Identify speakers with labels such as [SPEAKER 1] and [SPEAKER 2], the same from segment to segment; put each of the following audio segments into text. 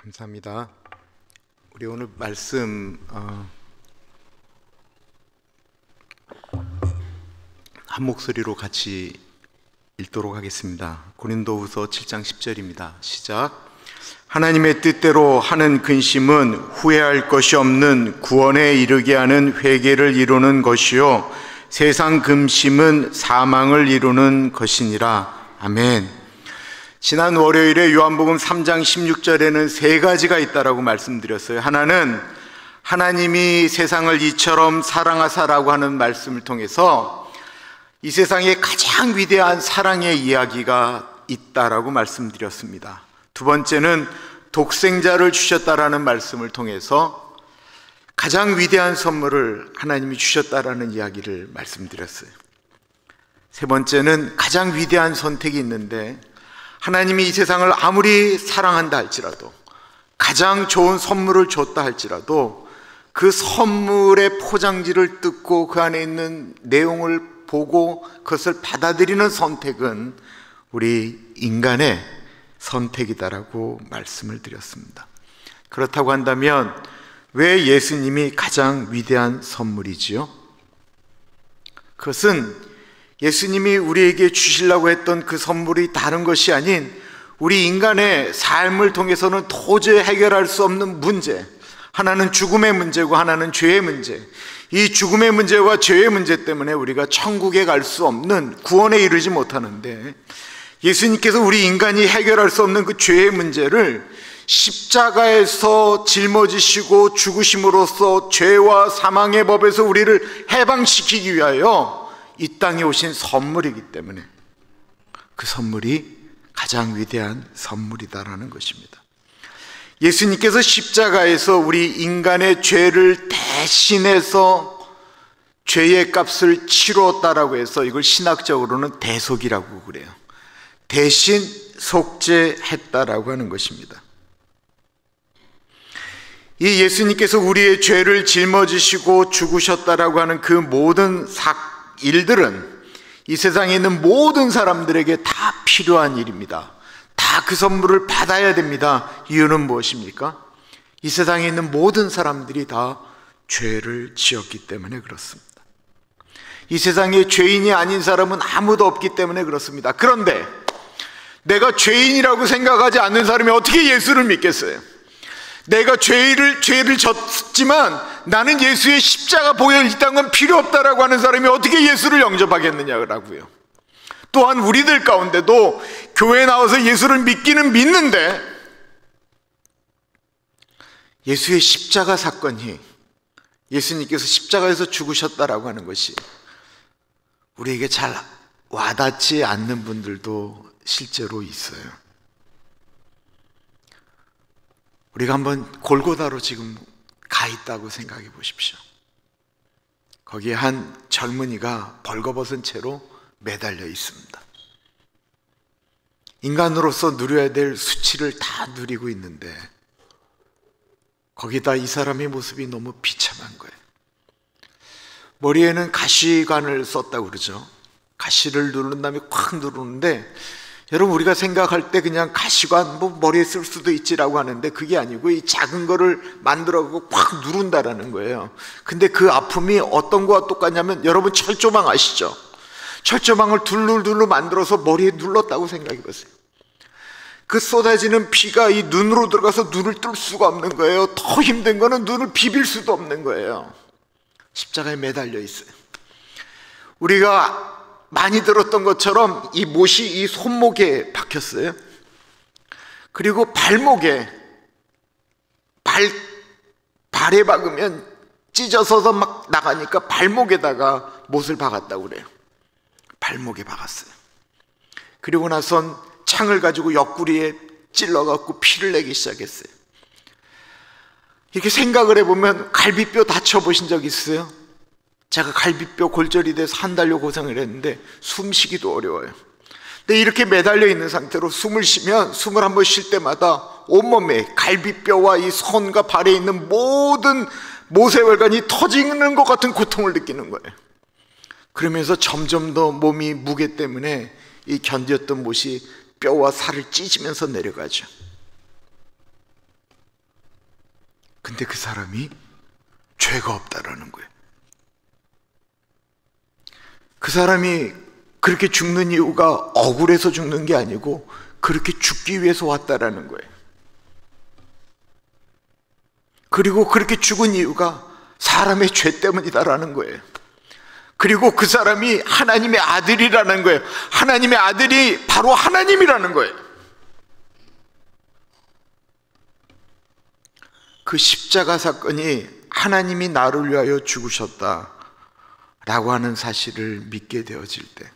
[SPEAKER 1] 감사합니다. 우리 오늘 말씀 한 목소리로 같이 읽도록 하겠습니다. 고린도후서 7장 10절입니다. 시작. 하나님의 뜻대로 하는 근심은 후회할 것이 없는 구원에 이르게 하는 회개를 이루는 것이요 세상 근심은 사망을 이루는 것이니라. 아멘. 지난 월요일에 요한복음 3장 16절에는 세 가지가 있다라고 말씀드렸어요. 하나는 하나님이 세상을 이처럼 사랑하사라고 하는 말씀을 통해서 이 세상에 가장 위대한 사랑의 이야기가 있다라고 말씀드렸습니다. 두 번째는 독생자를 주셨다라는 말씀을 통해서 가장 위대한 선물을 하나님이 주셨다라는 이야기를 말씀드렸어요. 세 번째는 가장 위대한 선택이 있는데 하나님이 이 세상을 아무리 사랑한다 할지라도 가장 좋은 선물을 줬다 할지라도 그 선물의 포장지를 뜯고 그 안에 있는 내용을 보고 그것을 받아들이는 선택은 우리 인간의 선택이다라고 말씀을 드렸습니다. 그렇다고 한다면 왜 예수님이 가장 위대한 선물이지요? 그것은 예수님이 우리에게 주시려고 했던 그 선물이 다른 것이 아닌 우리 인간의 삶을 통해서는 도저히 해결할 수 없는 문제, 하나는 죽음의 문제고 하나는 죄의 문제, 이 죽음의 문제와 죄의 문제 때문에 우리가 천국에 갈 수 없는, 구원에 이르지 못하는데 예수님께서 우리 인간이 해결할 수 없는 그 죄의 문제를 십자가에서 짊어지시고 죽으심으로써 죄와 사망의 법에서 우리를 해방시키기 위하여 이 땅에 오신 선물이기 때문에 그 선물이 가장 위대한 선물이다라는 것입니다. 예수님께서 십자가에서 우리 인간의 죄를 대신해서 죄의 값을 치루었다라고 해서 이걸 신학적으로는 대속이라고 그래요. 대신 속죄했다라고 하는 것입니다. 이 예수님께서 우리의 죄를 짊어지시고 죽으셨다라고 하는 그 모든 일들은 이 세상에 있는 모든 사람들에게 다 필요한 일입니다. 다 그 선물을 받아야 됩니다. 이유는 무엇입니까? 이 세상에 있는 모든 사람들이 다 죄를 지었기 때문에 그렇습니다. 이 세상에 죄인이 아닌 사람은 아무도 없기 때문에 그렇습니다. 그런데 내가 죄인이라고 생각하지 않는 사람이 어떻게 예수를 믿겠어요? 내가 죄를 졌지만 나는 예수의 십자가 보혈 이 땅은 필요 없다라고 하는 사람이 어떻게 예수를 영접하겠느냐라고요. 또한 우리들 가운데도 교회에 나와서 예수를 믿기는 믿는데 예수의 십자가 사건이, 예수님께서 십자가에서 죽으셨다라고 하는 것이 우리에게 잘 와닿지 않는 분들도 실제로 있어요. 우리가 한번 골고다로 지금 가 있다고 생각해 보십시오. 거기에 한 젊은이가 벌거벗은 채로 매달려 있습니다. 인간으로서 누려야 될 수치를 다 누리고 있는데 거기다 이 사람의 모습이 너무 비참한 거예요. 머리에는 가시관을 썼다고 그러죠. 가시를 누른 다음에 콱 누르는데 여러분, 우리가 생각할 때 그냥 가시관 머리에 쓸 수도 있지라고 하는데 그게 아니고 이 작은 거를 만들어갖고 콱 누른다라는 거예요. 근데 그 아픔이 어떤 거와 똑같냐면, 여러분 철조망 아시죠? 철조망을 둘둘둘 만들어서 머리에 눌렀다고 생각해 보세요. 그 쏟아지는 피가 이 눈으로 들어가서 눈을 뜰 수가 없는 거예요. 더 힘든 거는 눈을 비빌 수도 없는 거예요. 십자가에 매달려 있어요. 우리가 많이 들었던 것처럼 이 못이 이 손목에 박혔어요. 그리고 발목에, 발에 박으면 찢어서서 막 나가니까 발목에다가 못을 박았다고 그래요. 발목에 박았어요. 그리고 나선 창을 가지고 옆구리에 찔러갖고 피를 내기 시작했어요. 이렇게 생각을 해보면 갈비뼈 다쳐보신 적 있어요? 제가 갈비뼈 골절이 돼서 한 달여 고생을 했는데 숨쉬기도 어려워요. 근데 이렇게 매달려 있는 상태로 숨을 쉬면, 숨을 한번 쉴 때마다 온몸에 갈비뼈와 이 손과 발에 있는 모든 모세혈관이 터지는 것 같은 고통을 느끼는 거예요. 그러면서 점점 더 몸이 무게 때문에 이 견뎠던 못이 뼈와 살을 찢으면서 내려가죠. 근데 그 사람이 죄가 없다라는 거예요. 그 사람이 그렇게 죽는 이유가 억울해서 죽는 게 아니고 그렇게 죽기 위해서 왔다라는 거예요. 그리고 그렇게 죽은 이유가 사람의 죄 때문이다라는 거예요. 그리고 그 사람이 하나님의 아들이라는 거예요. 하나님의 아들이 바로 하나님이라는 거예요. 그 십자가 사건이 하나님이 나를 위하여 죽으셨다라고 하는 사실을 믿게 되어질 때,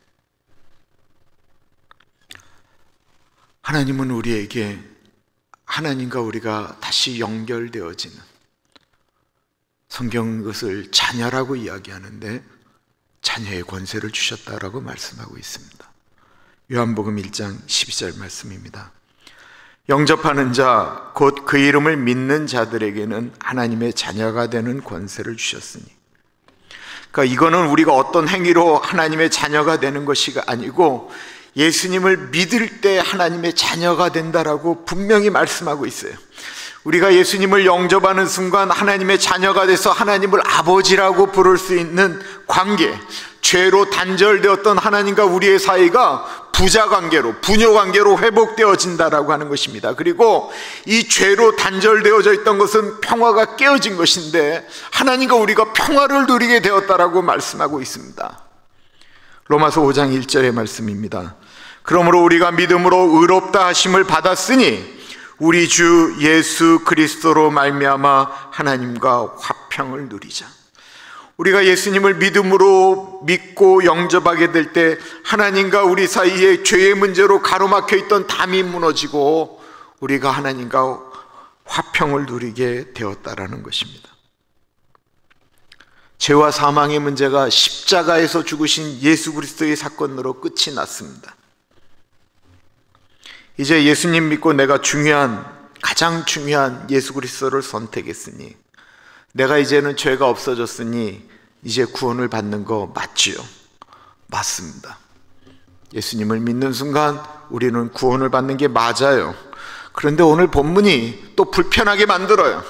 [SPEAKER 1] 하나님은 우리에게 하나님과 우리가 다시 연결되어지는, 성경은 그것을 자녀라고 이야기하는데 자녀의 권세를 주셨다라고 말씀하고 있습니다. 요한복음 1장 12절 말씀입니다. 영접하는 자 곧 그 이름을 믿는 자들에게는 하나님의 자녀가 되는 권세를 주셨으니, 그러니까 이거는 우리가 어떤 행위로 하나님의 자녀가 되는 것이 아니고 예수님을 믿을 때 하나님의 자녀가 된다라고 분명히 말씀하고 있어요. 우리가 예수님을 영접하는 순간 하나님의 자녀가 돼서 하나님을 아버지라고 부를 수 있는 관계, 죄로 단절되었던 하나님과 우리의 사이가 부자 관계로, 부녀 관계로 회복되어진다라고 하는 것입니다. 그리고 이 죄로 단절되어져 있던 것은 평화가 깨어진 것인데 하나님과 우리가 평화를 누리게 되었다라고 말씀하고 있습니다. 로마서 5장 1절의 말씀입니다. 그러므로 우리가 믿음으로 의롭다 하심을 받았으니 우리 주 예수 그리스도로 말미암아 하나님과 화평을 누리자. 우리가 예수님을 믿음으로 믿고 영접하게 될 때 하나님과 우리 사이에 죄의 문제로 가로막혀 있던 담이 무너지고 우리가 하나님과 화평을 누리게 되었다라는 것입니다. 죄와 사망의 문제가 십자가에서 죽으신 예수 그리스도의 사건으로 끝이 났습니다. 이제 예수님 믿고 내가 가장 중요한 예수 그리스도를 선택했으니, 내가 이제는 죄가 없어졌으니 이제 구원을 받는 거 맞지요? 맞습니다. 예수님을 믿는 순간 우리는 구원을 받는 게 맞아요. 그런데 오늘 본문이 또 불편하게 만들어요.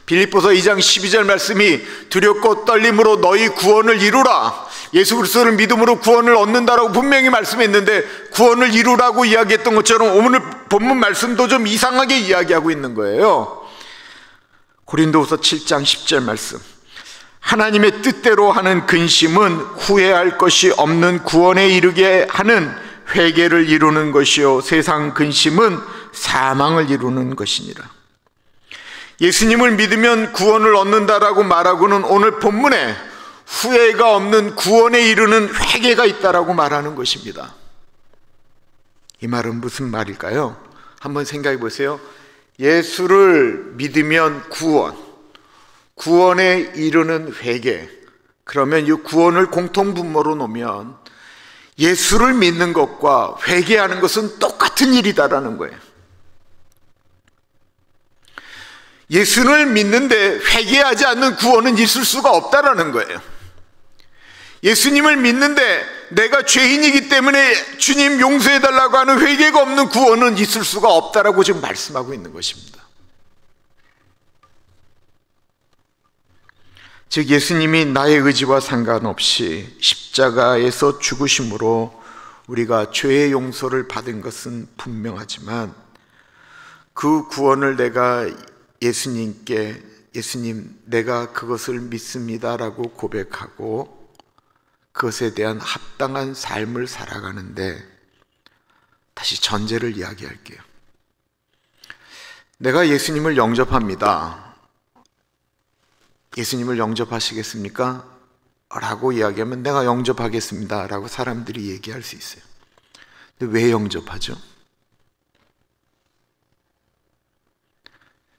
[SPEAKER 1] 빌립보서 2장 12절 말씀이 두렵고 떨림으로 너희 구원을 이루라, 예수 그리스도를 믿음으로 구원을 얻는다라고 분명히 말씀했는데 구원을 이루라고 이야기했던 것처럼 오늘 본문 말씀도 좀 이상하게 이야기하고 있는 거예요. 고린도후서 7장 10절 말씀, 하나님의 뜻대로 하는 근심은 후회할 것이 없는 구원에 이르게 하는 회개를 이루는 것이요 세상 근심은 사망을 이루는 것이니라. 예수님을 믿으면 구원을 얻는다라고 말하고는 오늘 본문에 후회가 없는 구원에 이르는 회개가 있다라고 말하는 것입니다. 이 말은 무슨 말일까요? 한번 생각해 보세요. 예수를 믿으면 구원에 이르는 회개, 그러면 이 구원을 공통분모로 놓으면 예수를 믿는 것과 회개하는 것은 똑같은 일이다라는 거예요. 예수를 믿는데 회개하지 않는 구원은 있을 수가 없다라는 거예요. 예수님을 믿는데 내가 죄인이기 때문에 주님 용서해달라고 하는 회개가 없는 구원은 있을 수가 없다라고 지금 말씀하고 있는 것입니다. 즉 예수님이 나의 의지와 상관없이 십자가에서 죽으심으로 우리가 죄의 용서를 받은 것은 분명하지만 그 구원을 내가 예수님께 예수님 내가 그것을 믿습니다라고 고백하고 그것에 대한 합당한 삶을 살아가는데, 다시 전제를 이야기할게요. 내가 예수님을 영접합니다. 예수님을 영접하시겠습니까? 라고 이야기하면 내가 영접하겠습니다 라고 사람들이 얘기할 수 있어요. 근데 왜 영접하죠?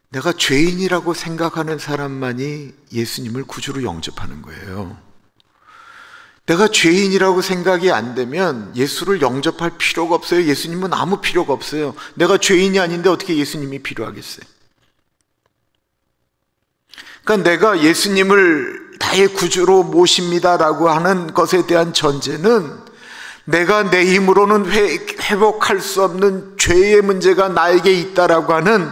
[SPEAKER 1] 내가 죄인이라고 생각하는 사람만이 예수님을 구주로 영접하는 거예요. 내가 죄인이라고 생각이 안 되면 예수를 영접할 필요가 없어요. 예수님은 아무 필요가 없어요. 내가 죄인이 아닌데 어떻게 예수님이 필요하겠어요? 그러니까 내가 예수님을 나의 구주로 모십니다라고 하는 것에 대한 전제는 내가 내 힘으로는 회복할 수 없는 죄의 문제가 나에게 있다라고 하는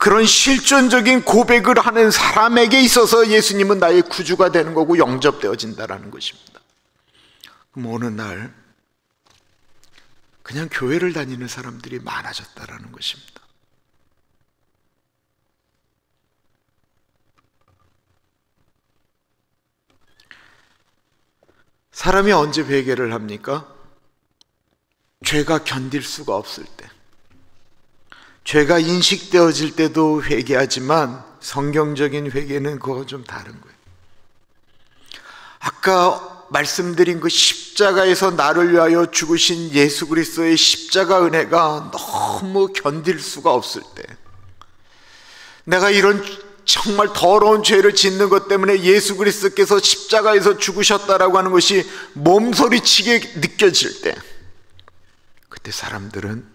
[SPEAKER 1] 그런 실존적인 고백을 하는 사람에게 있어서 예수님은 나의 구주가 되는 거고 영접되어진다라는 것입니다. 그럼 어느 날 그냥 교회를 다니는 사람들이 많아졌다라는 것입니다. 사람이 언제 회개를 합니까? 죄가 견딜 수가 없을 때, 죄가 인식되어질 때도 회개하지만 성경적인 회개는 그거가 좀 다른 거예요. 아까 말씀드린 그 십자가에서 나를 위하여 죽으신 예수 그리스도의 십자가 은혜가 너무 견딜 수가 없을 때, 내가 이런 정말 더러운 죄를 짓는 것 때문에 예수 그리스도께서 십자가에서 죽으셨다라고 하는 것이 몸소리치게 느껴질 때, 그때 사람들은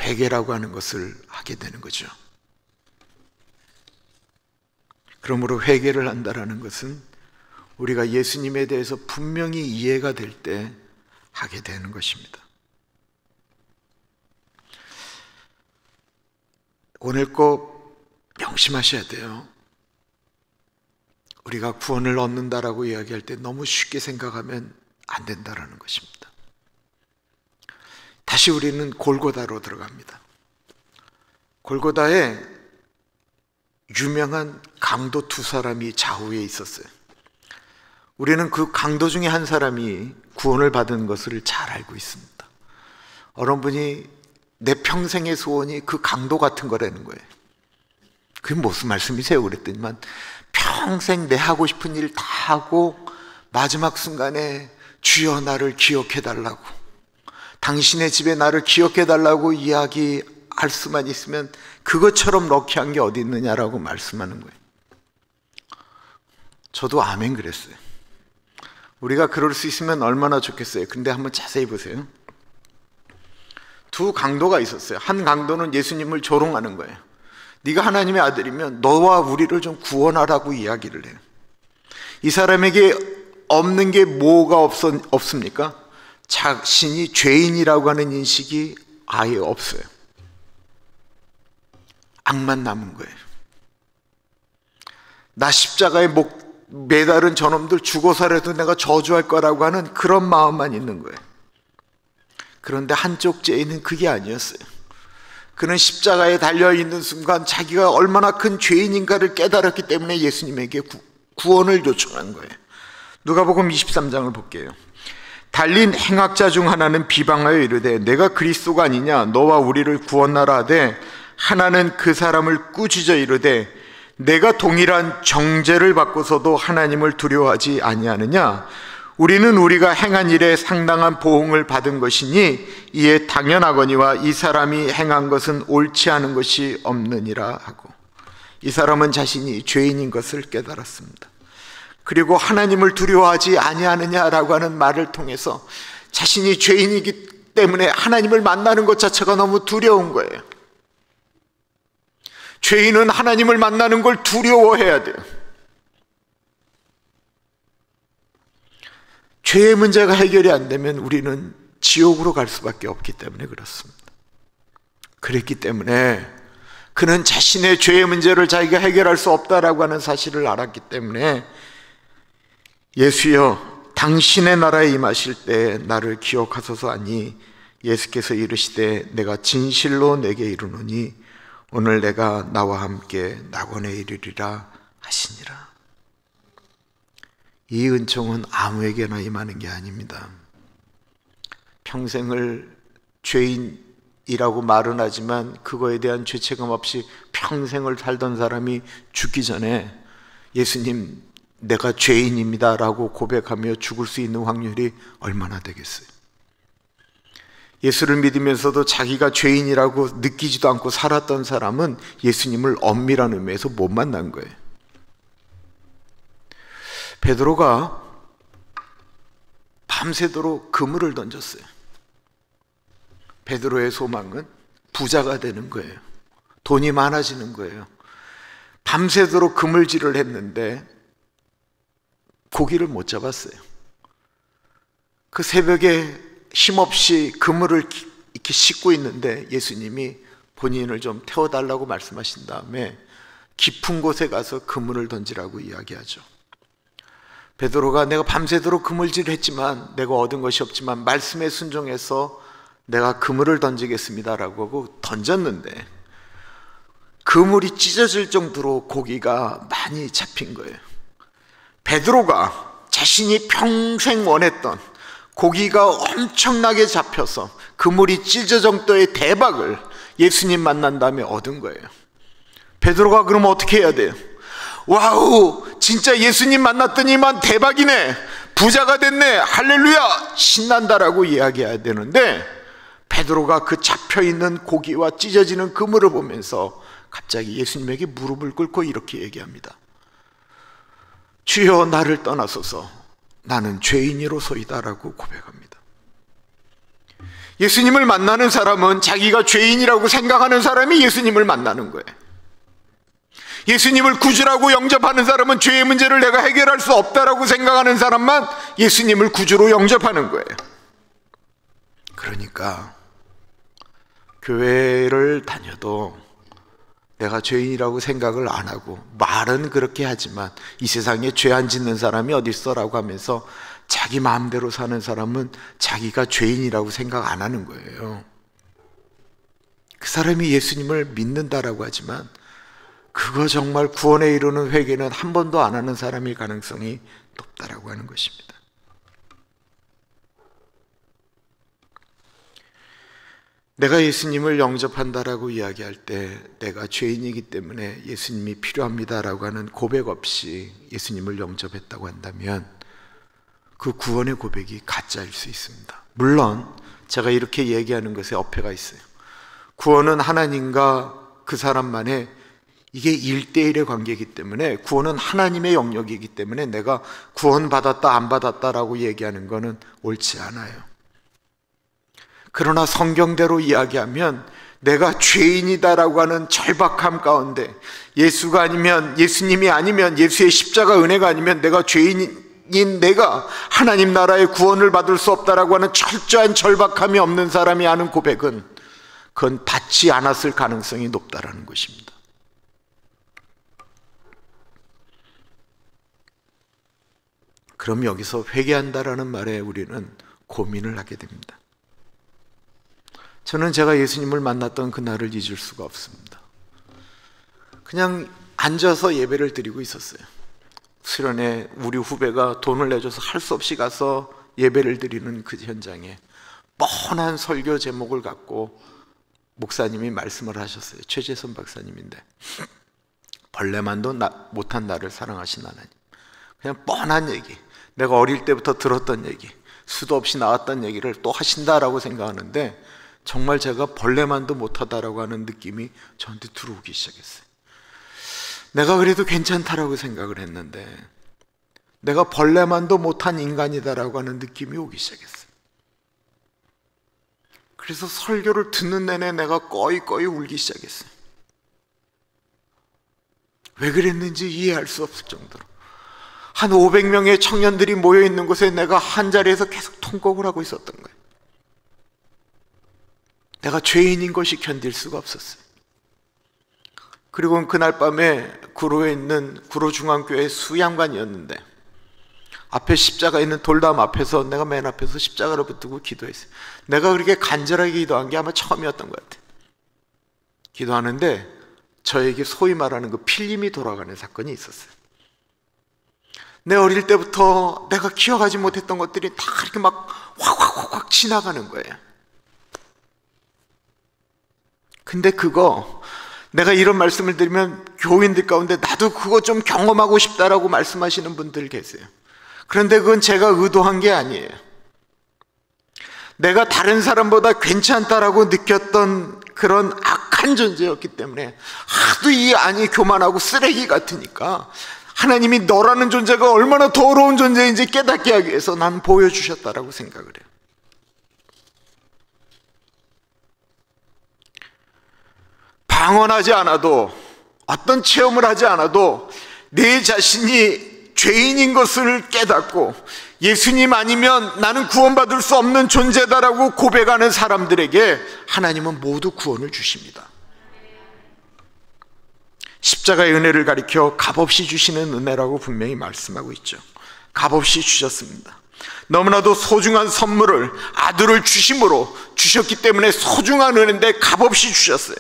[SPEAKER 1] 회개라고 하는 것을 하게 되는 거죠. 그러므로 회개를 한다라는 것은 우리가 예수님에 대해서 분명히 이해가 될 때 하게 되는 것입니다. 오늘 꼭 명심하셔야 돼요. 우리가 구원을 얻는다라고 이야기할 때 너무 쉽게 생각하면 안 된다라는 것입니다. 다시 우리는 골고다로 들어갑니다. 골고다에 유명한 강도 두 사람이 좌우에 있었어요. 우리는 그 강도 중에 한 사람이 구원을 받은 것을 잘 알고 있습니다. 어느 분이 내 평생의 소원이 그 강도 같은 거라는 거예요. 그게 무슨 말씀이세요? 그랬더니만 평생 내 하고 싶은 일 다 하고 마지막 순간에 주여 나를 기억해 달라고, 당신의 집에 나를 기억해 달라고 이야기할 수만 있으면 그것처럼 럭키한 게 어디 있느냐라고 말씀하는 거예요. 저도 아멘 그랬어요. 우리가 그럴 수 있으면 얼마나 좋겠어요. 근데 한번 자세히 보세요. 두 강도가 있었어요. 한 강도는 예수님을 조롱하는 거예요. 네가 하나님의 아들이면 너와 우리를 좀 구원하라고 이야기를 해요. 이 사람에게 없는 게 뭐가 없습니까? 자신이 죄인이라고 하는 인식이 아예 없어요. 악만 남은 거예요. 나 십자가에 매달은 저놈들 죽어서라도 내가 저주할 거라고 하는 그런 마음만 있는 거예요. 그런데 한쪽 죄인은 그게 아니었어요. 그는 십자가에 달려있는 순간 자기가 얼마나 큰 죄인인가를 깨달았기 때문에 예수님에게 구원을 요청한 거예요. 누가복음 23장을 볼게요. 달린 행악자 중 하나는 비방하여 이르되 내가 그리스도가 아니냐 너와 우리를 구원하라 하되, 하나는 그 사람을 꾸짖어 이르되 내가 동일한 정죄를 받고서도 하나님을 두려워하지 아니하느냐? 우리는 우리가 행한 일에 상당한 보응을 받은 것이니 이에 당연하거니와 이 사람이 행한 것은 옳지 않은 것이 없느니라 하고, 이 사람은 자신이 죄인인 것을 깨달았습니다. 그리고 하나님을 두려워하지 아니하느냐라고 하는 말을 통해서 자신이 죄인이기 때문에 하나님을 만나는 것 자체가 너무 두려운 거예요. 죄인은 하나님을 만나는 걸 두려워해야 돼요. 죄의 문제가 해결이 안 되면 우리는 지옥으로 갈 수밖에 없기 때문에 그렇습니다. 그랬기 때문에 그는 자신의 죄의 문제를 자기가 해결할 수 없다라고 하는 사실을 알았기 때문에 예수여 당신의 나라에 임하실 때 나를 기억하소서 하니, 예수께서 이르시되 내가 진실로 내게 이르노니 오늘 내가 나와 함께 낙원에 이르리라 하시니라. 이 은총은 아무에게나 임하는 게 아닙니다. 평생을 죄인이라고 말은 하지만 그거에 대한 죄책감 없이 평생을 살던 사람이 죽기 전에 예수님 내가 죄인입니다 라고 고백하며 죽을 수 있는 확률이 얼마나 되겠어요? 예수를 믿으면서도 자기가 죄인이라고 느끼지도 않고 살았던 사람은 예수님을 엄밀한 의미에서 못 만난 거예요. 베드로가 밤새도록 그물을 던졌어요. 베드로의 소망은 부자가 되는 거예요. 돈이 많아지는 거예요. 밤새도록 그물질을 했는데 고기를 못 잡았어요. 그 새벽에 힘없이 그물을 이렇게 싣고 있는데 예수님이 본인을 좀 태워달라고 말씀하신 다음에 깊은 곳에 가서 그물을 던지라고 이야기하죠. 베드로가 내가 밤새도록 그물질을 했지만 내가 얻은 것이 없지만 말씀에 순종해서 내가 그물을 던지겠습니다라고 하고 던졌는데 그물이 찢어질 정도로 고기가 많이 잡힌 거예요. 베드로가 자신이 평생 원했던 고기가 엄청나게 잡혀서 그물이 찢어질 정도의 대박을 예수님 만난 다음에 얻은 거예요. 베드로가 그럼 어떻게 해야 돼요? 와우, 진짜 예수님 만났더니만 대박이네, 부자가 됐네, 할렐루야, 신난다라고 이야기해야 되는데 베드로가 그 잡혀있는 고기와 찢어지는 그물을 보면서 갑자기 예수님에게 무릎을 꿇고 이렇게 얘기합니다. 주여 나를 떠나소서, 나는 죄인이로소이다라고 고백합니다. 예수님을 만나는 사람은 자기가 죄인이라고 생각하는 사람이 예수님을 만나는 거예요. 예수님을 구주라고 영접하는 사람은 죄의 문제를 내가 해결할 수 없다라고 생각하는 사람만 예수님을 구주로 영접하는 거예요. 그러니까 교회를 다녀도 내가 죄인이라고 생각을 안 하고 말은 그렇게 하지만 이 세상에 죄 안 짓는 사람이 어디 있어라고 하면서 자기 마음대로 사는 사람은 자기가 죄인이라고 생각 안 하는 거예요. 그 사람이 예수님을 믿는다라고 하지만 그거 정말 구원에 이르는 회개는 한 번도 안 하는 사람일 가능성이 높다라고 하는 것입니다. 내가 예수님을 영접한다라고 이야기할 때 내가 죄인이기 때문에 예수님이 필요합니다라고 하는 고백 없이 예수님을 영접했다고 한다면 그 구원의 고백이 가짜일 수 있습니다. 물론 제가 이렇게 얘기하는 것에 어폐가 있어요. 구원은 하나님과 그 사람만의 이게 1대1의 관계이기 때문에 구원은 하나님의 영역이기 때문에 내가 구원받았다 안 받았다라고 얘기하는 것은 옳지 않아요. 그러나 성경대로 이야기하면 내가 죄인이다라고 하는 절박함 가운데 예수가 아니면, 예수님이 아니면, 예수의 십자가 은혜가 아니면 내가 죄인인 내가 하나님 나라의 구원을 받을 수 없다라고 하는 철저한 절박함이 없는 사람이 하는 고백은 그건 받지 않았을 가능성이 높다라는 것입니다. 그럼 여기서 회개한다라는 말에 우리는 고민을 하게 됩니다. 저는 제가 예수님을 만났던 그날을 잊을 수가 없습니다. 그냥 앉아서 예배를 드리고 있었어요. 수련회 우리 후배가 돈을 내줘서 할 수 없이 가서 예배를 드리는 그 현장에 뻔한 설교 제목을 갖고 목사님이 말씀을 하셨어요. 최재선 박사님인데, 벌레만도 못한 나를 사랑하신 하나님. 그냥 뻔한 얘기, 내가 어릴 때부터 들었던 얘기, 수도 없이 나왔던 얘기를 또 하신다라고 생각하는데 정말 제가 벌레만도 못하다라고 하는 느낌이 저한테 들어오기 시작했어요. 내가 그래도 괜찮다라고 생각을 했는데 내가 벌레만도 못한 인간이다라고 하는 느낌이 오기 시작했어요. 그래서 설교를 듣는 내내 내가 꺼이꺼이 울기 시작했어요. 왜 그랬는지 이해할 수 없을 정도로 한 500명의 청년들이 모여있는 곳에 내가 한 자리에서 계속 통곡을 하고 있었던 거예요. 내가 죄인인 것이 견딜 수가 없었어요. 그리고 그날 밤에 구로에 있는 구로중앙교회 수양관이었는데 앞에 십자가 있는 돌담 앞에서 내가 맨 앞에서 십자가를 붙들고 기도했어요. 내가 그렇게 간절하게 기도한 게 아마 처음이었던 것 같아요. 기도하는데 저에게 소위 말하는 그 필름이 돌아가는 사건이 있었어요. 내 어릴 때부터 내가 기억하지 못했던 것들이 다 이렇게 막 확 지나가는 거예요. 근데 그거 내가 이런 말씀을 드리면 교인들 가운데 나도 그거 좀 경험하고 싶다라고 말씀하시는 분들 계세요. 그런데 그건 제가 의도한 게 아니에요. 내가 다른 사람보다 괜찮다라고 느꼈던 그런 악한 존재였기 때문에 하도 이 안이 교만하고 쓰레기 같으니까 하나님이 너라는 존재가 얼마나 더러운 존재인지 깨닫게 하기 위해서 난 보여주셨다라고 생각을 해요. 방언하지 않아도, 어떤 체험을 하지 않아도 내 자신이 죄인인 것을 깨닫고 예수님 아니면 나는 구원받을 수 없는 존재다라고 고백하는 사람들에게 하나님은 모두 구원을 주십니다. 십자가의 은혜를 가리켜 값없이 주시는 은혜라고 분명히 말씀하고 있죠. 값없이 주셨습니다. 너무나도 소중한 선물을, 아들을 주심으로 주셨기 때문에 소중한 은혜인데 값없이 주셨어요.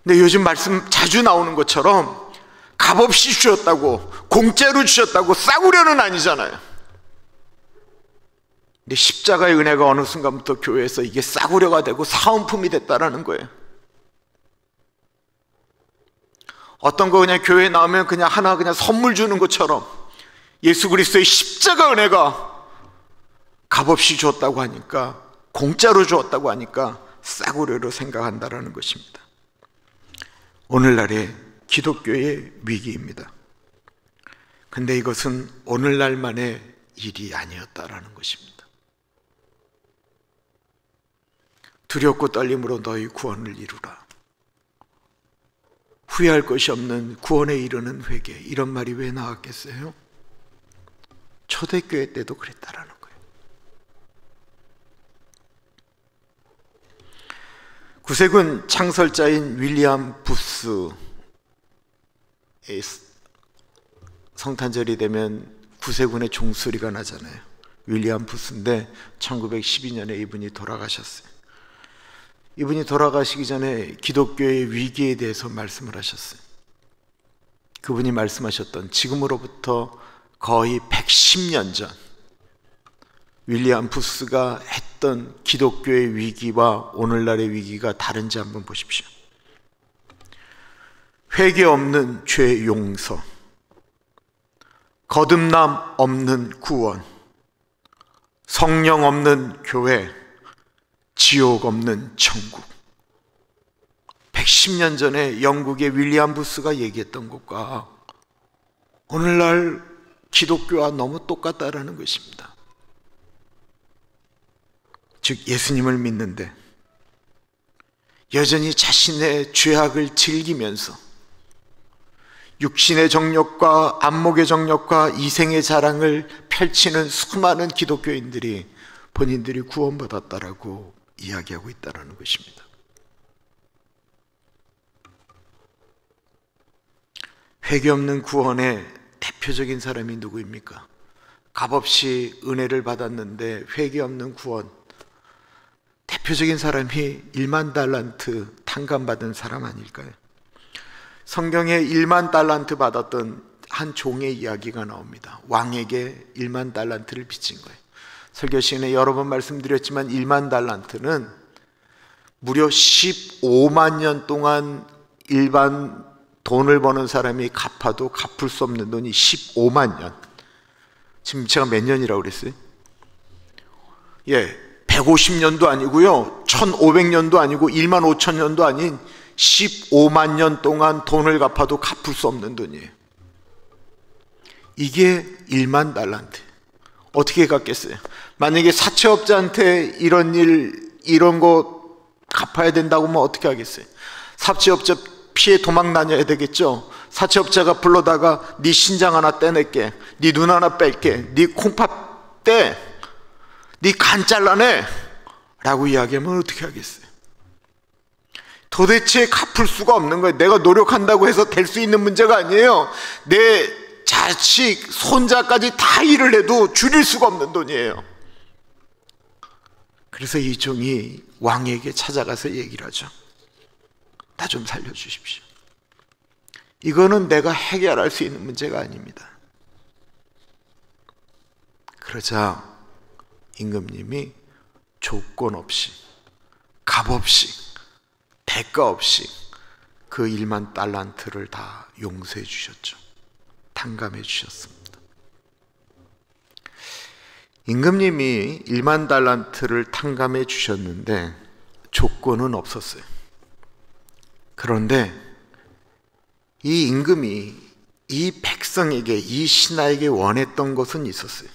[SPEAKER 1] 근데 요즘 말씀 자주 나오는 것처럼 값없이 주셨다고, 공짜로 주셨다고 싸구려는 아니잖아요. 근데 십자가의 은혜가 어느 순간부터 교회에서 이게 싸구려가 되고 사은품이 됐다라는 거예요. 어떤 거 그냥 교회에 나오면 그냥 하나 그냥 선물 주는 것처럼 예수 그리스도의 십자가 은혜가 값없이 주었다고 하니까, 공짜로 주었다고 하니까 싸구려로 생각한다라는 것입니다. 오늘날의 기독교의 위기입니다. 근데 이것은 오늘날만의 일이 아니었다라는 것입니다. 두렵고 떨림으로 너희 구원을 이루라. 후회할 것이 없는 구원에 이르는 회개, 이런 말이 왜 나왔겠어요? 초대교회 때도 그랬다라는 거예요. 구세군 창설자인 윌리엄 부스의 성탄절이 되면 구세군의 종소리가 나잖아요. 윌리엄 부스인데 1912년에 이분이 돌아가셨어요. 이분이 돌아가시기 전에 기독교의 위기에 대해서 말씀을 하셨어요. 그분이 말씀하셨던, 지금으로부터 거의 110년 전 윌리엄 부스가 했던 기독교의 위기와 오늘날의 위기가 다른지 한번 보십시오. 회개 없는 죄 용서, 거듭남 없는 구원, 성령 없는 교회, 지옥 없는 천국. 110년 전에 영국의 윌리엄 부스가 얘기했던 것과 오늘날 기독교와 너무 똑같다라는 것입니다. 즉 예수님을 믿는데 여전히 자신의 죄악을 즐기면서 육신의 정욕과 안목의 정욕과 이생의 자랑을 펼치는 수많은 기독교인들이 본인들이 구원받았다라고 이야기하고 있다는 것입니다. 회개 없는 구원의 대표적인 사람이 누구입니까? 값없이 은혜를 받았는데 회개 없는 구원, 대표적인 사람이 1만 달란트 탕감받은 사람 아닐까요? 성경에 1만 달란트 받았던 한 종의 이야기가 나옵니다. 왕에게 1만 달란트를 빚진 거예요. 설교 시간에 여러 번 말씀드렸지만 1만 달란트는 무려 15만 년 동안 일반 돈을 버는 사람이 갚아도 갚을 수 없는 돈이 15만 년. 지금 제가 몇 년이라고 그랬어요? 150년도 아니고요, 1500년도 아니고 1만 5천 년도 아닌 15만 년 동안 돈을 갚아도 갚을 수 없는 돈이에요. 이게 1만 달란트. 어떻게 갚겠어요? 만약에 사채업자한테 이런 거 갚아야 된다고 하면 어떻게 하겠어요? 사채업자 피해 도망 다녀야 되겠죠. 사채업자가 불러다가 네 신장 하나 떼낼게, 네 눈 하나 뺄게, 네 콩팥 떼, 네 간 잘라내 라고 이야기하면 어떻게 하겠어요? 도대체 갚을 수가 없는 거예요. 내가 노력한다고 해서 될 수 있는 문제가 아니에요. 내 자식, 손자까지 다 일을 해도 줄일 수가 없는 돈이에요. 그래서 이 종이 왕에게 찾아가서 얘기를 하죠. 나 좀 살려주십시오. 이거는 내가 해결할 수 있는 문제가 아닙니다. 그러자 임금님이 조건 없이, 값 없이, 대가 없이 그 1만 달란트를 다 용서해 주셨죠. 탕감해 주셨습니다. 임금님이 1만 달란트를 탕감해 주셨는데 조건은 없었어요. 그런데 이 임금이 이 백성에게, 이 신하에게 원했던 것은 있었어요.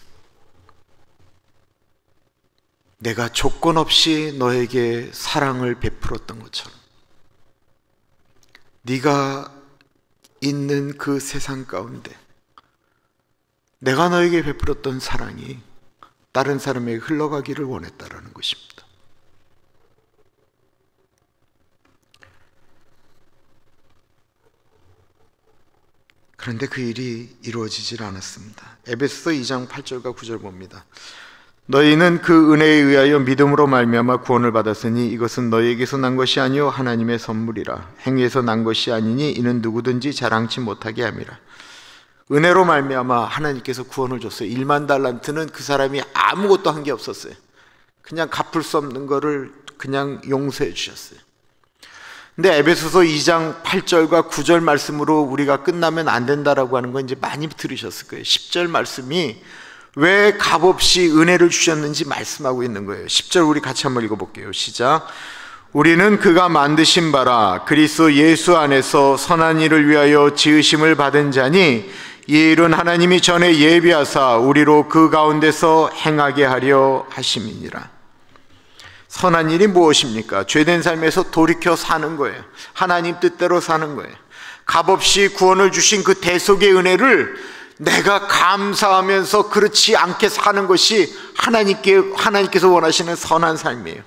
[SPEAKER 1] 내가 조건 없이 너에게 사랑을 베풀었던 것처럼 네가 있는 그 세상 가운데 내가 너에게 베풀었던 사랑이 다른 사람에게 흘러가기를 원했다라는 것입니다. 그런데 그 일이 이루어지질 않았습니다. 에베소서 2장 8절과 9절 봅니다. 너희는 그 은혜에 의하여 믿음으로 말미암아 구원을 받았으니 이것은 너희에게서 난 것이 아니요 하나님의 선물이라. 행위에서 난 것이 아니니 이는 누구든지 자랑치 못하게 함이라. 은혜로 말미암아 하나님께서 구원을 줬어요. 1만 달란트는 그 사람이 아무것도 한 게 없었어요. 그냥 갚을 수 없는 거를 그냥 용서해 주셨어요. 근데 에베소서 2장 8절과 9절 말씀으로 우리가 끝나면 안 된다라고 하는 건 이제 많이 들으셨을 거예요. 10절 말씀이 왜 값없이 은혜를 주셨는지 말씀하고 있는 거예요. 10절 우리 같이 한번 읽어볼게요. 시작. 우리는 그가 만드신 바라 그리스도 예수 안에서 선한 일을 위하여 지으심을 받은 자니 이 일은 하나님이 전에 예비하사 우리로 그 가운데서 행하게 하려 하심이니라. 선한 일이 무엇입니까? 죄된 삶에서 돌이켜 사는 거예요. 하나님 뜻대로 사는 거예요. 값없이 구원을 주신 그 대속의 은혜를 내가 감사하면서 그렇지 않게 사는 것이 하나님께서 원하시는 선한 삶이에요.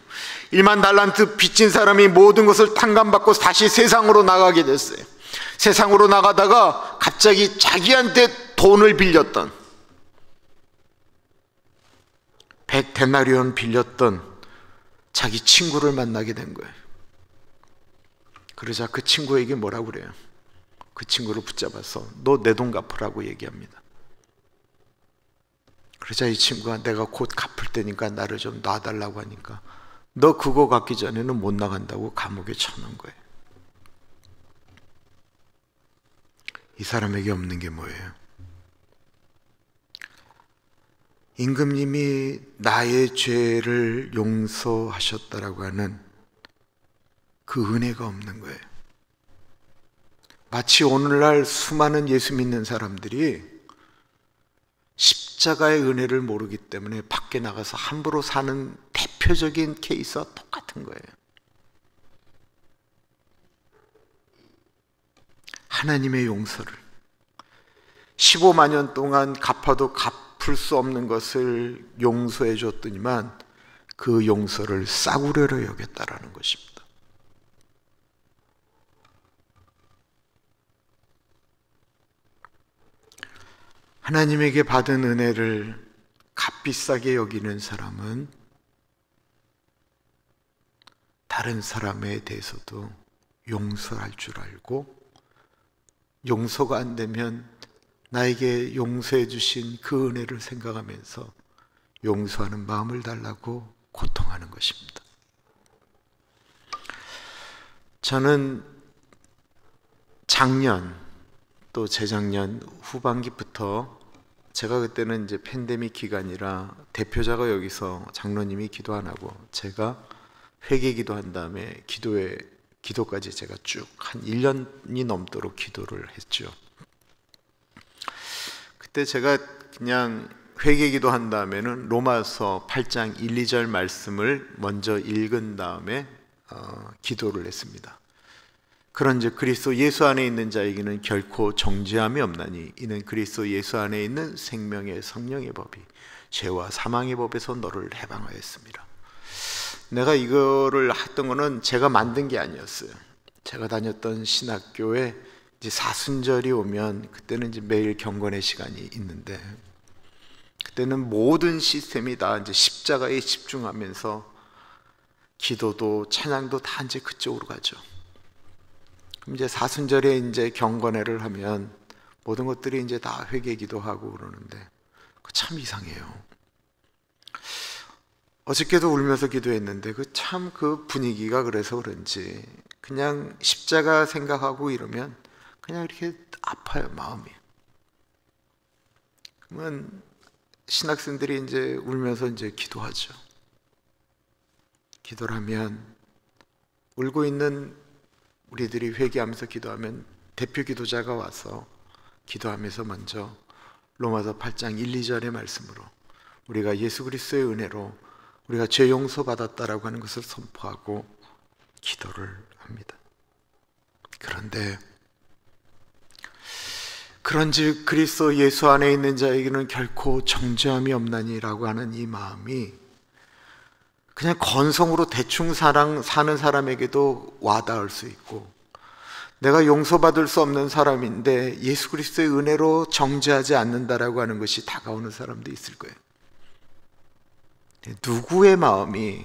[SPEAKER 1] 1만 달란트 빚진 사람이 모든 것을 탕감받고 다시 세상으로 나가게 됐어요. 세상으로 나가다가 갑자기 자기한테 돈을 빌렸던 100데나리온 빌렸던 자기 친구를 만나게 된 거예요. 그러자 그 친구에게 뭐라고 그래요? 그 친구를 붙잡아서 너 내 돈 갚으라고 얘기합니다. 그러자 이 친구가 내가 곧 갚을 테니까 나를 좀 놔달라고 하니까 너 그거 갚기 전에는 못 나간다고 감옥에 쳐놓은 거예요. 이 사람에게 없는 게 뭐예요? 임금님이 나의 죄를 용서하셨다라고 하는 그 은혜가 없는 거예요. 마치 오늘날 수많은 예수 믿는 사람들이 십자가의 은혜를 모르기 때문에 밖에 나가서 함부로 사는 대표적인 케이스와 똑같은 거예요. 하나님의 용서를 15만 년 동안 갚아도 갚을 수 없는 것을 용서해 줬더니만 그 용서를 싸구려로 여겼다라는 것입니다. 하나님에게 받은 은혜를 값비싸게 여기는 사람은 다른 사람에 대해서도 용서할 줄 알고 용서가 안 되면 나에게 용서해 주신 그 은혜를 생각하면서 용서하는 마음을 달라고 고통하는 것입니다. 저는 작년 또 재작년 후반기부터 제가 그때는 이제 팬데믹 기간이라 대표자가 여기서 장로님이 기도 안 하고 제가 회개 기도한 다음에 기도까지 제가 쭉 한 1년이 넘도록 기도를 했죠. 그때 제가 그냥 회개 기도한 다음에는 로마서 8장 1, 2절 말씀을 먼저 읽은 다음에 기도를 했습니다. 그런즉 그리스도 예수 안에 있는 자에게는 결코 정죄함이 없나니 이는 그리스도 예수 안에 있는 생명의 성령의 법이 죄와 사망의 법에서 너를 해방하였습니다. 내가 이거를 했던 거는 제가 만든 게 아니었어요. 제가 다녔던 신학교에 이제 사순절이 오면 그때는 이제 매일 경건의 시간이 있는데 그때는 모든 시스템이 다 이제 십자가에 집중하면서 기도도 찬양도 다 이제 그쪽으로 가죠. 그럼 이제 사순절에 이제 경건회를 하면 모든 것들이 이제 다 회개기도 하고 그러는데 참 이상해요. 어저께도 울면서 기도했는데 참 그 분위기가 그래서 그런지 그냥 십자가 생각하고 이러면 그냥 이렇게 아파요, 마음이. 그러면 신학생들이 이제 울면서 이제 기도하죠. 기도를 하면 울고 있는 우리들이 회개하면서 기도하면 대표 기도자가 와서 기도하면서 먼저 로마서 8장 1, 2절의 말씀으로 우리가 예수 그리스도의 은혜로 우리가 죄 용서 받았다라고 하는 것을 선포하고 기도를 합니다. 그런데 그런즉 그리스도 예수 안에 있는 자에게는 결코 정죄함이 없나니라고 하는 이 마음이 그냥 건성으로 대충 사는 사람에게도 와닿을 수 있고 내가 용서받을 수 없는 사람인데 예수 그리스도의 은혜로 정죄하지 않는다라고 하는 것이 다가오는 사람도 있을 거예요. 누구의 마음이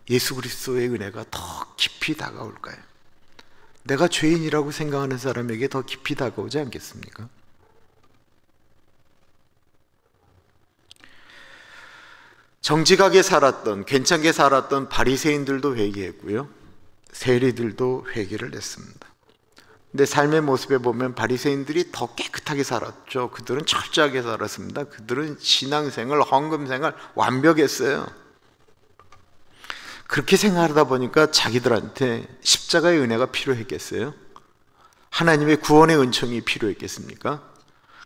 [SPEAKER 1] 예수 그리스도의 은혜가 더 깊이 다가올까요? 내가 죄인이라고 생각하는 사람에게 더 깊이 다가오지 않겠습니까? 정직하게 살았던, 괜찮게 살았던 바리새인들도 회개했고요, 세리들도 회개를 냈습니다. 근데 삶의 모습에 보면 바리새인들이 더 깨끗하게 살았죠. 그들은 철저하게 살았습니다. 그들은 신앙생활, 헌금생활 완벽했어요. 그렇게 생각하다 보니까 자기들한테 십자가의 은혜가 필요했겠어요? 하나님의 구원의 은총이 필요했겠습니까?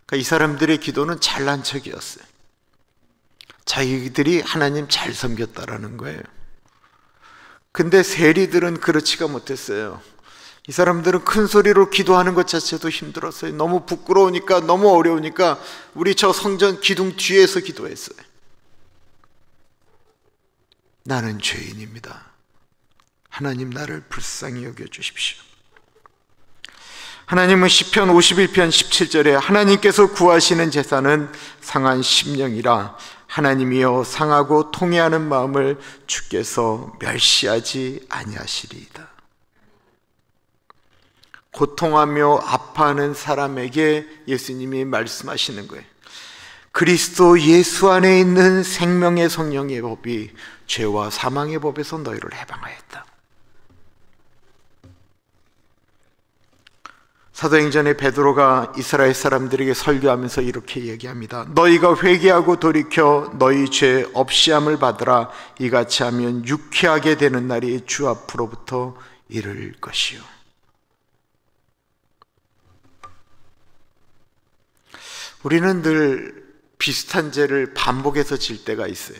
[SPEAKER 1] 그러니까 이 사람들의 기도는 잘난 척이었어요. 자기들이 하나님 잘 섬겼다라는 거예요. 근데 세리들은 그렇지가 못했어요. 이 사람들은 큰 소리로 기도하는 것 자체도 힘들었어요. 너무 부끄러우니까, 너무 어려우니까 우리 저 성전 기둥 뒤에서 기도했어요. 나는 죄인입니다. 하나님 나를 불쌍히 여겨주십시오. 하나님은 시편 51편 17절에 하나님께서 구하시는 제사는 상한 심령이라 하나님이여 상하고 통회하는 마음을 주께서 멸시하지 아니하시리이다. 고통하며 아파하는 사람에게 예수님이 말씀하시는 거예요. 그리스도 예수 안에 있는 생명의 성령의 법이 죄와 사망의 법에서 너희를 해방하였다. 사도행전에 베드로가 이스라엘 사람들에게 설교하면서 이렇게 얘기합니다. 너희가 회개하고 돌이켜 너희 죄 없이함을 받으라. 이같이 하면 유쾌하게 되는 날이 주 앞으로부터 이를 것이요. 우리는 늘 비슷한 죄를 반복해서 질 때가 있어요.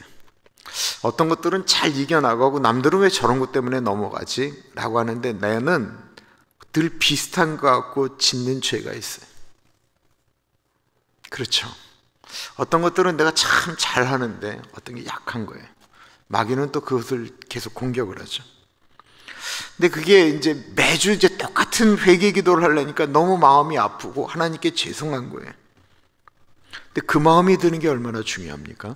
[SPEAKER 1] 어떤 것들은 잘 이겨나가고 남들은 왜 저런 것 때문에 넘어가지? 라고 하는데 나는 늘 비슷한 것 같고 짓는 죄가 있어요. 그렇죠. 어떤 것들은 내가 참 잘하는데 어떤 게 약한 거예요. 마귀는 또 그것을 계속 공격을 하죠. 근데 그게 이제 매주 이제 똑같은 회개 기도를 하려니까 너무 마음이 아프고 하나님께 죄송한 거예요. 근데 그 마음이 드는 게 얼마나 중요합니까?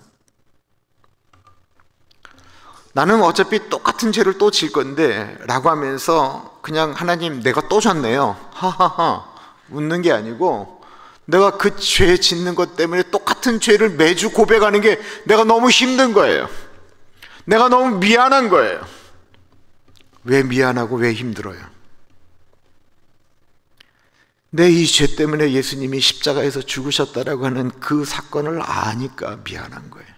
[SPEAKER 1] 나는 어차피 똑같은 죄를 또 질 건데 라고 하면서 그냥 하나님 내가 또 졌네요 하하하 웃는 게 아니고 내가 그 죄 짓는 것 때문에 똑같은 죄를 매주 고백하는 게 내가 너무 힘든 거예요. 내가 너무 미안한 거예요. 왜 미안하고 왜 힘들어요? 내 이 죄 때문에 예수님이 십자가에서 죽으셨다라고 하는 그 사건을 아니까 미안한 거예요.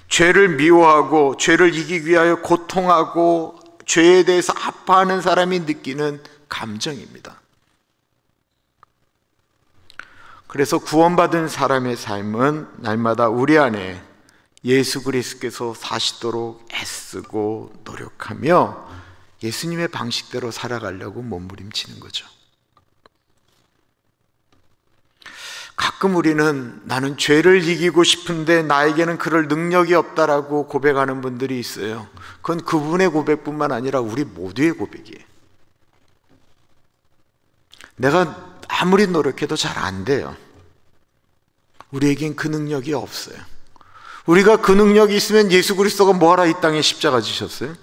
[SPEAKER 1] 죄를 미워하고 죄를 이기기 위하여 고통하고 죄에 대해서 아파하는 사람이 느끼는 감정입니다. 그래서 구원받은 사람의 삶은 날마다 우리 안에 예수 그리스도께서 사시도록 애쓰고 노력하며 예수님의 방식대로 살아가려고 몸부림치는 거죠. 가끔 우리는 나는 죄를 이기고 싶은데 나에게는 그럴 능력이 없다라고 고백하는 분들이 있어요. 그건 그분의 고백뿐만 아니라 우리 모두의 고백이에요. 내가 아무리 노력해도 잘 안 돼요. 우리에겐 그 능력이 없어요. 우리가 그 능력이 있으면 예수 그리스도가 뭐하라 이 땅에 십자가 지셨어요?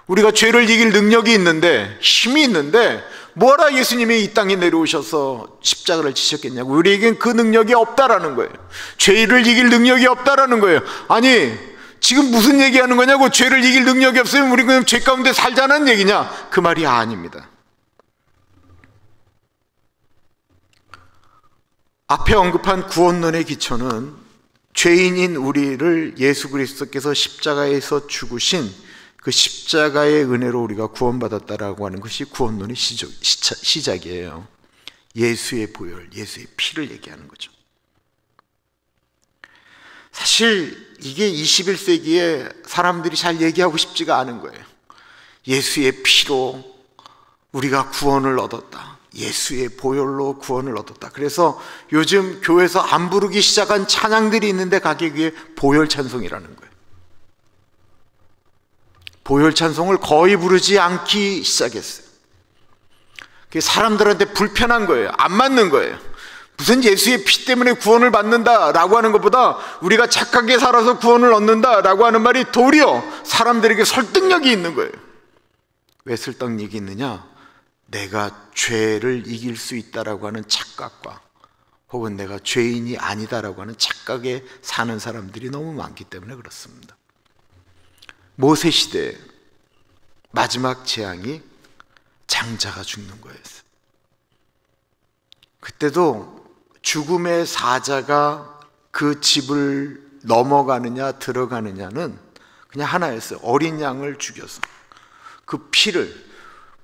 [SPEAKER 1] 우리가 죄를 이길 능력이 있는데 힘이 있는데 뭐하라 예수님이 이 땅에 내려오셔서 십자가를 지셨겠냐고. 우리에겐 그 능력이 없다라는 거예요. 죄를 이길 능력이 없다라는 거예요. 아니 지금 무슨 얘기하는 거냐고. 죄를 이길 능력이 없으면 우리 그냥 죄 가운데 살자는 얘기냐? 그 말이 아닙니다. 앞에 언급한 구원론의 기초는 죄인인 우리를 예수 그리스도께서 십자가에서 죽으신 그 십자가의 은혜로 우리가 구원받았다라고 하는 것이 구원론의 시작이에요. 예수의 보혈, 예수의 피를 얘기하는 거죠. 사실 이게 21세기에 사람들이 잘 얘기하고 싶지가 않은 거예요. 예수의 피로 우리가 구원을 얻었다. 예수의 보혈로 구원을 얻었다. 그래서 요즘 교회에서 안 부르기 시작한 찬양들이 있는데 그게 보혈 찬송이라는 거예요. 보혈 찬송을 거의 부르지 않기 시작했어요. 그게 사람들한테 불편한 거예요. 안 맞는 거예요. 무슨 예수의 피 때문에 구원을 받는다라고 하는 것보다 우리가 착하게 살아서 구원을 얻는다라고 하는 말이 도리어 사람들에게 설득력이 있는 거예요. 왜 설득력이 있느냐? 내가 죄를 이길 수 있다라고 하는 착각과 혹은 내가 죄인이 아니다라고 하는 착각에 사는 사람들이 너무 많기 때문에 그렇습니다. 모세 시대 마지막 재앙이 장자가 죽는 거였어요. 그때도 죽음의 사자가 그 집을 넘어가느냐 들어가느냐는 그냥 하나였어요. 어린 양을 죽여서 그 피를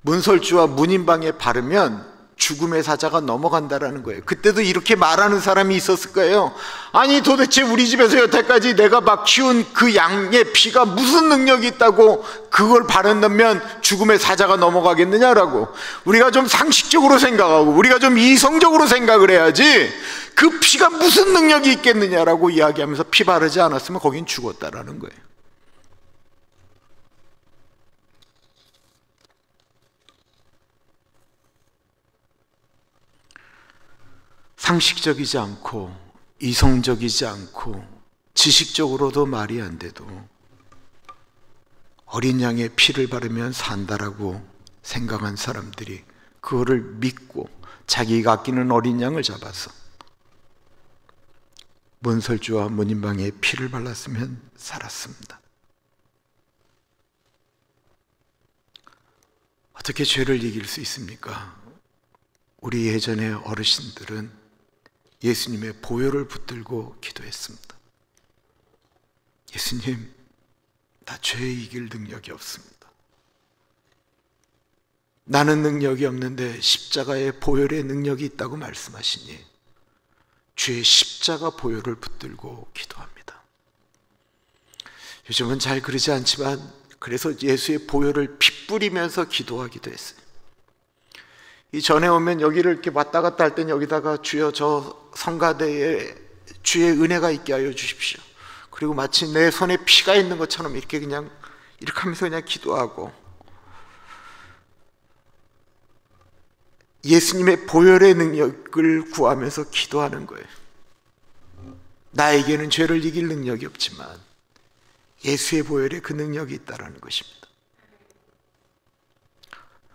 [SPEAKER 1] 문설주와 문인방에 바르면 죽음의 사자가 넘어간다라는 거예요. 그때도 이렇게 말하는 사람이 있었을 거예요. 아니 도대체 우리 집에서 여태까지 내가 막 키운 그 양의 피가 무슨 능력이 있다고 그걸 바른다면 죽음의 사자가 넘어가겠느냐라고. 우리가 좀 상식적으로 생각하고 우리가 좀 이성적으로 생각을 해야지 그 피가 무슨 능력이 있겠느냐라고 이야기하면서 피 바르지 않았으면 거긴 죽었다라는 거예요. 상식적이지 않고 이성적이지 않고 지식적으로도 말이 안 돼도 어린 양의 피를 바르면 산다라고 생각한 사람들이 그거를 믿고 자기가 아끼는 어린 양을 잡아서 문설주와 문인방에 피를 발랐으면 살았습니다. 어떻게 죄를 이길 수 있습니까? 우리 예전의 어르신들은 예수님의 보혈을 붙들고 기도했습니다. 예수님, 나 죄 이길 능력이 없습니다. 나는 능력이 없는데 십자가의 보혈의 능력이 있다고 말씀하시니 주의 십자가 보혈을 붙들고 기도합니다. 요즘은 잘 그러지 않지만 그래서 예수의 보혈을 핏뿌리면서 기도하기도 했어요. 이 전에 오면 여기를 이렇게 왔다 갔다 할 땐 여기다가 주여 저 성가대에 주의 은혜가 있게 하여 주십시오. 그리고 마치 내 손에 피가 있는 것처럼 이렇게 그냥 이렇게 하면서 그냥 기도하고 예수님의 보혈의 능력을 구하면서 기도하는 거예요. 나에게는 죄를 이길 능력이 없지만 예수의 보혈에 그 능력이 있다는 것입니다.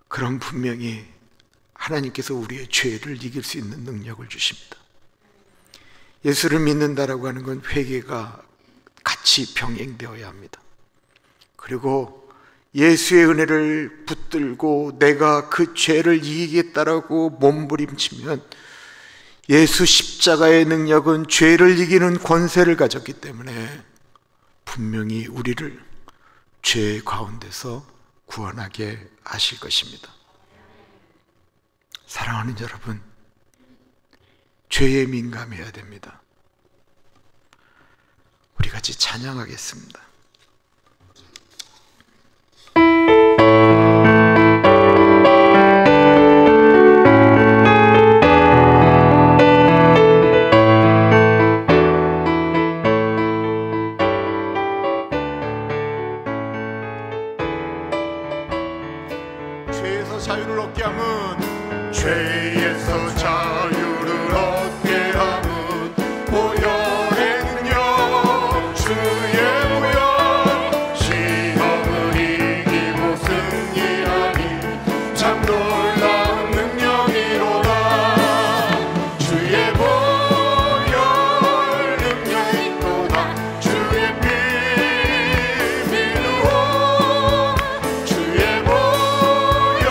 [SPEAKER 1] 그럼 분명히 하나님께서 우리의 죄를 이길 수 있는 능력을 주십니다. 예수를 믿는다라고 하는 건 회개가 같이 병행되어야 합니다. 그리고 예수의 은혜를 붙들고 내가 그 죄를 이기겠다라고 몸부림치면 예수 십자가의 능력은 죄를 이기는 권세를 가졌기 때문에 분명히 우리를 죄 가운데서 구원하게 하실 것입니다. 사랑하는 여러분, 죄에 민감해야 됩니다. 우리 같이 찬양하겠습니다. 죄에서 자유를 얻게 함은
[SPEAKER 2] 죄에서 자유를 얻게 함은 보혈의 능력 주의 보혈 시험을 이기고 승리하니 참 놀라운 능력이로다 주의 보혈 능력이 있도다 주의 피 믿으오 주의 보혈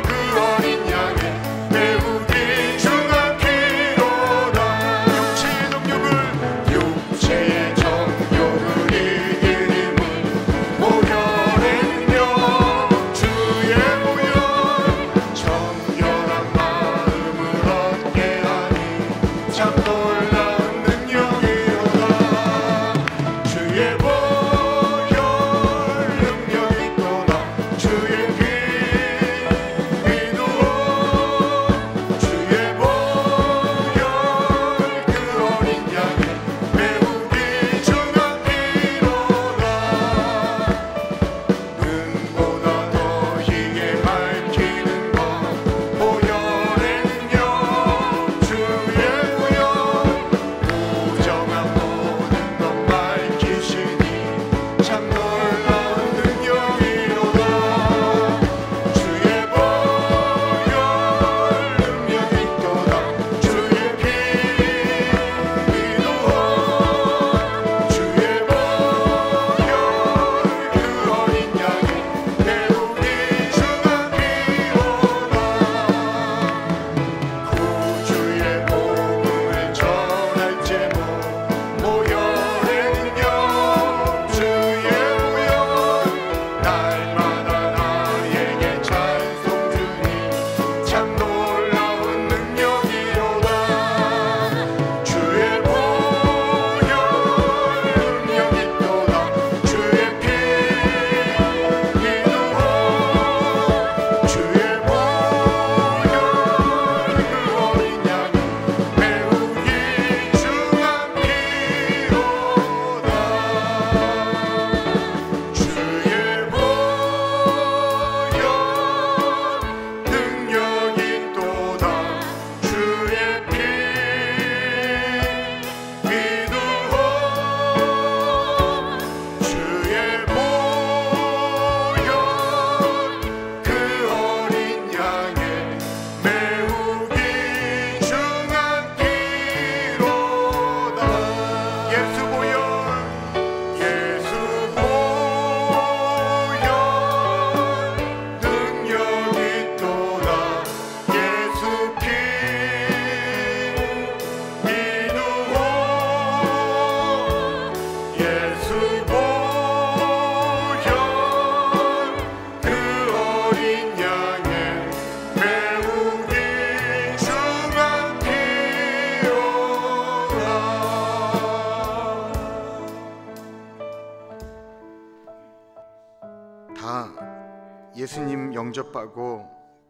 [SPEAKER 2] 그 어린 양의 매우 귀중한 피로다 육체의 정욕을 이길 힘은 보혈의 능력 주의 보혈 정결한 마음을 얻게 하니 참 놀라운 능력이로다 주의 보혈 능력이 있도다 주의 피 믿으오 주의 보혈 그 어린 양의 매우 귀중한 피로다
[SPEAKER 1] 다 예수님 영접하고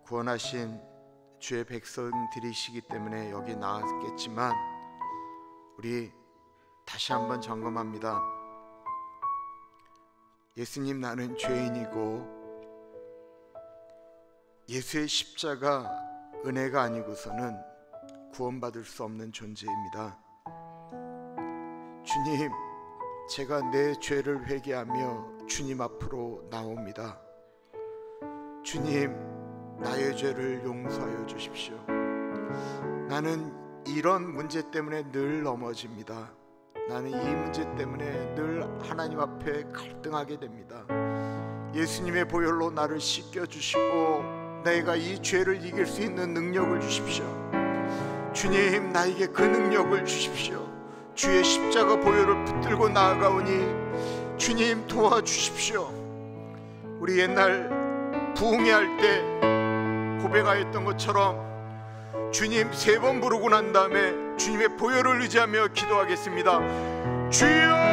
[SPEAKER 1] 구원하신 주의 백성들이시기 때문에 여기 나왔겠지만 우리 다시 한번 점검합니다. 예수님, 나는 죄인이고 예수의 십자가 은혜가 아니고서는 구원받을 수 없는 존재입니다. 주님, 제가 내 죄를 회개하며 주님 앞으로 나옵니다. 주님, 나의 죄를 용서하여 주십시오. 나는 이런 문제 때문에 늘 넘어집니다. 나는 이 문제 때문에 늘 하나님 앞에 갈등하게 됩니다. 예수님의 보혈로 나를 씻겨주시고 내가 이 죄를 이길 수 있는 능력을 주십시오. 주님, 나에게 그 능력을 주십시오. 주의 십자가 보혈을 붙들고 나아가오니 주님 도와주십시오. 우리 옛날 부흥회 때 고백하였던 것처럼 주님 3번 부르고 난 다음에 주님의 보혈을 의지하며 기도하겠습니다. 주여